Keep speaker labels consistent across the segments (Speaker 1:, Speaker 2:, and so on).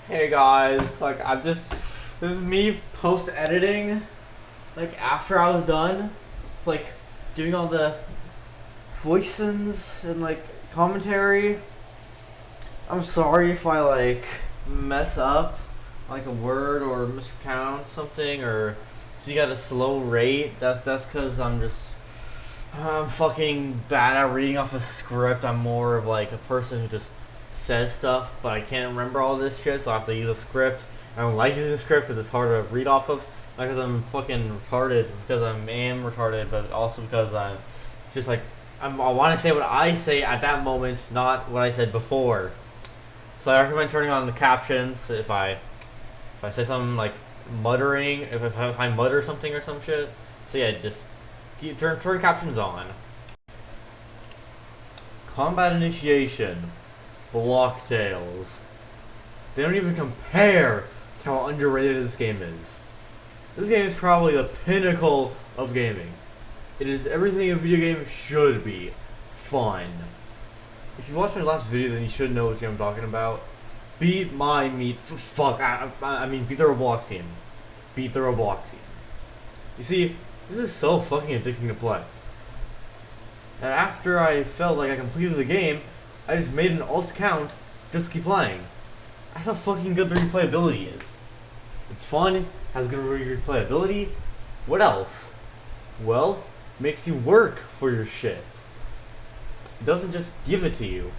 Speaker 1: Hey guys, this is me post editing, like after I was done. It's like doing all the voices and like commentary. I'm sorry if I like mess up like a word or mispronounce something or so you got a slow rate. That's because I'm fucking bad at reading off a script. I'm more of like a person who just says stuff, but I can't remember all this shit, so I have to use a script. I don't like using a script because it's hard to read off of. Not because I'm fucking retarded, because I am retarded, but also because it's just like, I want to say what I say at that moment, not what I said before. So I recommend turning on the captions if I say something like muttering, if I mutter something or some shit. So yeah, just turn captions on. Combat initiation. Block tails. They don't even compare to how underrated this game is. This game is probably the pinnacle of gaming. It is everything a video game should be. Fun. If you watched my last video, then you should know what game I'm talking about. Beat my meat. Fuck. I mean, beat the Robloxian. Beat the Robloxian. You see, this is so fucking addicting to play. And after I felt like I completed the game, I just made an alt account just to keep playing. That's how fucking good the replayability is. It's fun, has good replayability. What else? Well, makes you work for your shit. It doesn't just give it to you.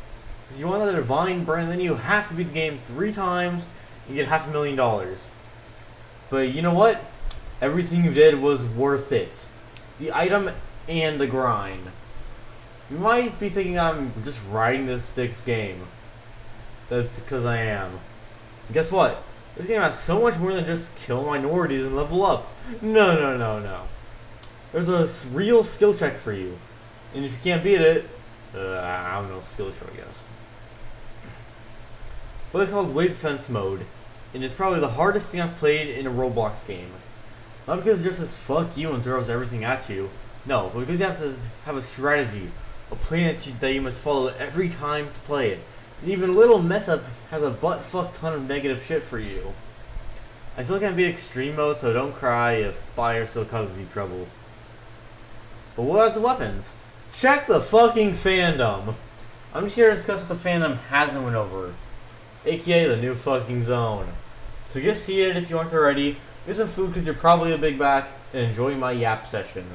Speaker 1: If you want the divine brand, then you have to beat the game 3 times and get $500,000. But you know what? Everything you did was worth it. The item and the grind. You might be thinking I'm just riding this Sticks game. That's because I am. And guess what? This game has so much more than just kill minorities and level up. No. There's a real skill check for you. And if you can't beat it, I don't know, skill check I guess. But it's called Wave Fence Mode. And it's probably the hardest thing I've played in a Roblox game. Not because it just says fuck you and throws everything at you. No, but because you have to have a strategy. A plan that you must follow every time to play it. And even a little mess up has a butt-fuck ton of negative shit for you. I still can't beat extreme mode, so don't cry if fire still causes you trouble. But what about the weapons? Check the fucking fandom! I'm just here to discuss what the fandom hasn't went over. AKA the new fucking zone. So get seated if you aren't already, get some food because you're probably a big back, and enjoy my yap session.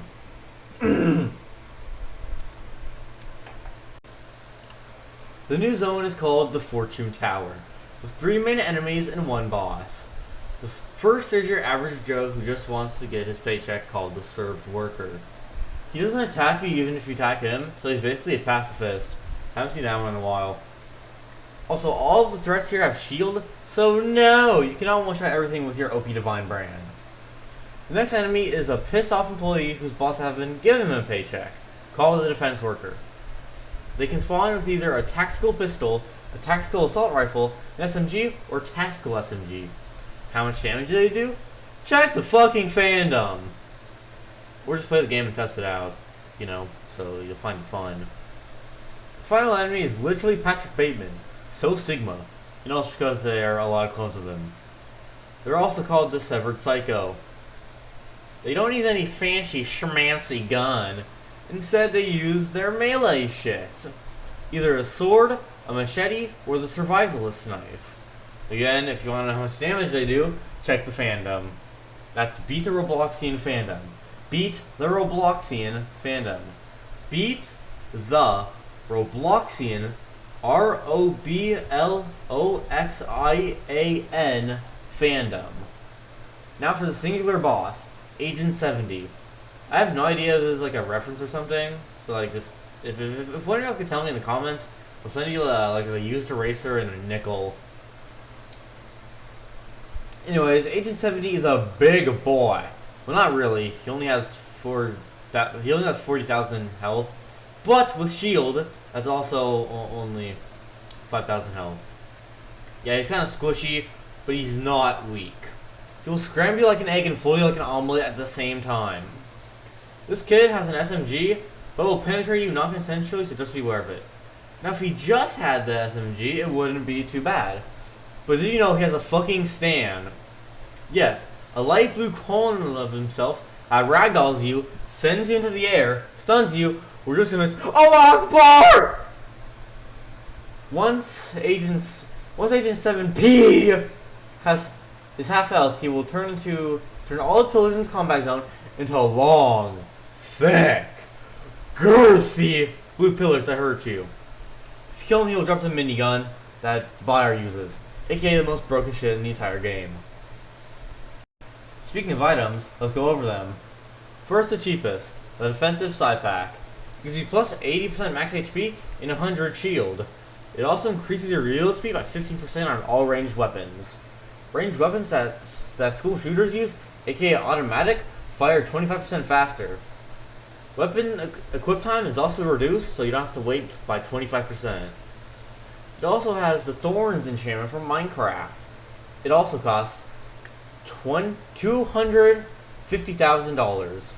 Speaker 1: The new zone is called the Fortune Tower, with 3 main enemies and 1 boss. The first is your average Joe who just wants to get his paycheck, called the served worker. He doesn't attack you even if you attack him, so he's basically a pacifist. Haven't seen that one in a while. Also, all of the threats here have shield, so no, you cannot one-shot everything with your OP Divine brand. The next enemy is a pissed off employee whose boss hasn't given him a paycheck, called the defense worker. They can spawn with either a tactical pistol, a tactical assault rifle, an SMG, or tactical SMG. How much damage do they do? Check the fucking fandom! Or just play the game and test it out, you know, so you'll find it fun. The final enemy is literally Patrick Bateman, so Sigma, and also because there are a lot of clones of him. They're also called the Severed Psycho. They don't need any fancy smancy gun. Instead, they use their melee shit. Either a sword, a machete, or the survivalist knife. Again, if you want to know how much damage they do, check the fandom. That's Beat the Robloxian fandom. Beat the Robloxian fandom. Beat the Robloxian ROBLOXIAN fandom. Now for the singular boss, Agent 70. I have no idea if this is like a reference or something. So like, just if one of y'all could tell me in the comments, I'll send you like a used eraser and a nickel. Anyways, Agent 70 is a big boy. Well, not really. He only has 40,000 health, but with shield, that's also only 5,000 health. Yeah, he's kind of squishy, but he's not weak. He will scramble you like an egg and fold you like an omelet at the same time. This kid has an SMG, but will penetrate you non-consensually, so just be aware of it. Now if he just had the SMG, it wouldn't be too bad. But did you know he has a fucking stand? Yes, a light blue clone of himself ragdolls you, sends you into the air, stuns you. We're just gonna Allah Akbar! Once Agent 7P is half health, he will turn all the pillars in the combat zone into long, thick, girthy blue pillars that hurt you. If you kill him, he will drop the minigun that Bayer uses, aka the most broken shit in the entire game. Speaking of items, let's go over them. First, the cheapest, the defensive side pack. It gives you plus 80% max HP and 100 shield. It also increases your reload speed by 15% on all ranged weapons. Ranged weapons that school shooters use, aka automatic, fire 25% faster. Weapon equip time is also reduced, so you don't have to wait by 25%. It also has the Thorns enchantment from Minecraft. It also costs $250,000.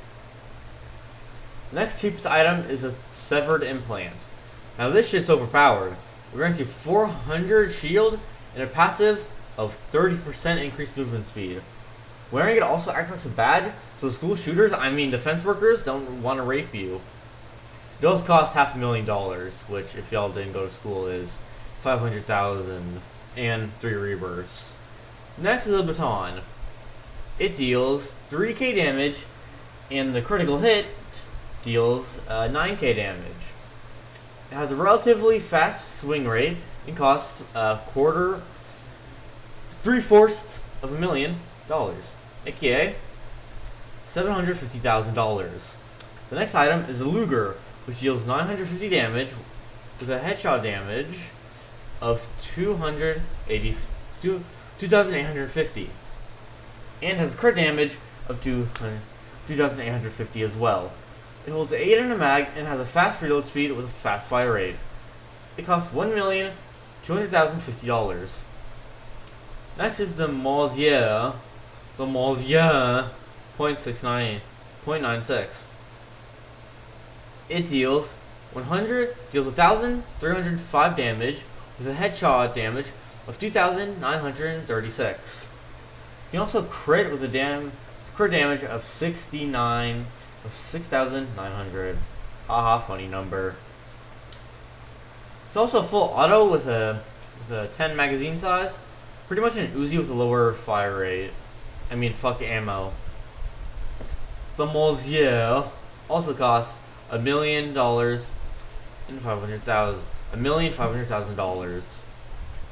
Speaker 1: Next cheapest item is a severed implant. Now this shit's overpowered. It grants you 400 shield and a passive of 30% increased movement speed. Wearing it also acts like a badge, so the school shooters, defense workers, don't want to rape you. It also costs $500,000, which if y'all didn't go to school is $500,000 and 3 rebirths. Next is the baton. It deals 3k damage, and the critical hit deals 9k damage. It has a relatively fast swing rate and costs $750,000, aka $750,000. The next item is a Luger, which deals 950 damage with a headshot damage of 2,850, and has crit damage of 2,850 as well. It holds 8 in a mag and has a fast reload speed with a fast fire rate. It costs $1,200,050. Next is the Mausier. The Mausier .96. It deals 1,305 damage with a headshot damage of 2,936. You can also crit with a crit damage of 6,900. Haha, funny number. It's also a full auto with a 10 magazine size. Pretty much an Uzi with a lower fire rate. Fuck ammo. The Mausier also costs $1,500,000.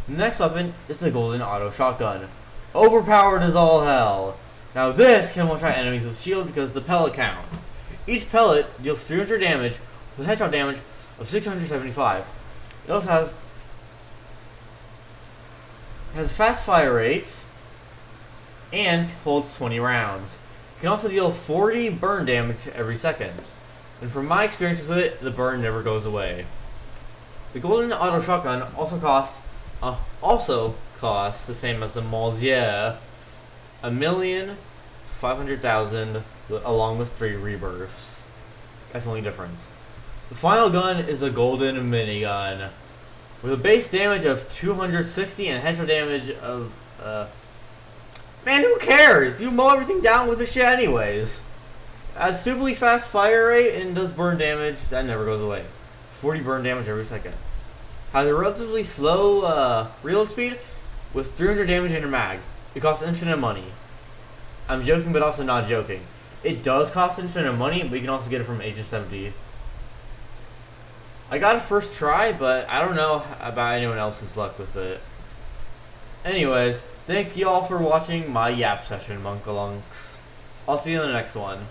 Speaker 1: The next weapon is the golden auto shotgun. Overpowered as all hell. Now this can one-shot enemies with shield because of the pellet count. Each pellet deals 300 damage with a headshot damage of 675. It also has fast fire rates and holds 20 rounds. It can also deal 40 burn damage every second. And from my experience with it, the burn never goes away. The golden auto shotgun also costs the same as the Mausier, $1,500,000 along with 3 rebirths. That's the only difference. The final gun is the golden minigun. With a base damage of 260 and a headshot damage of man, who cares? You mow everything down with this shit anyways. Has stupidly fast fire rate and does burn damage that never goes away. 40 burn damage every second. Has a relatively slow reload speed with 300 damage in your mag. It costs infinite money. I'm joking, but also not joking. It does cost infinite money, but you can also get it from Agent 70. I got it first try, but I don't know about anyone else's luck with it. Anyways, thank you all for watching my yap session, Monkalunks. I'll see you in the next one.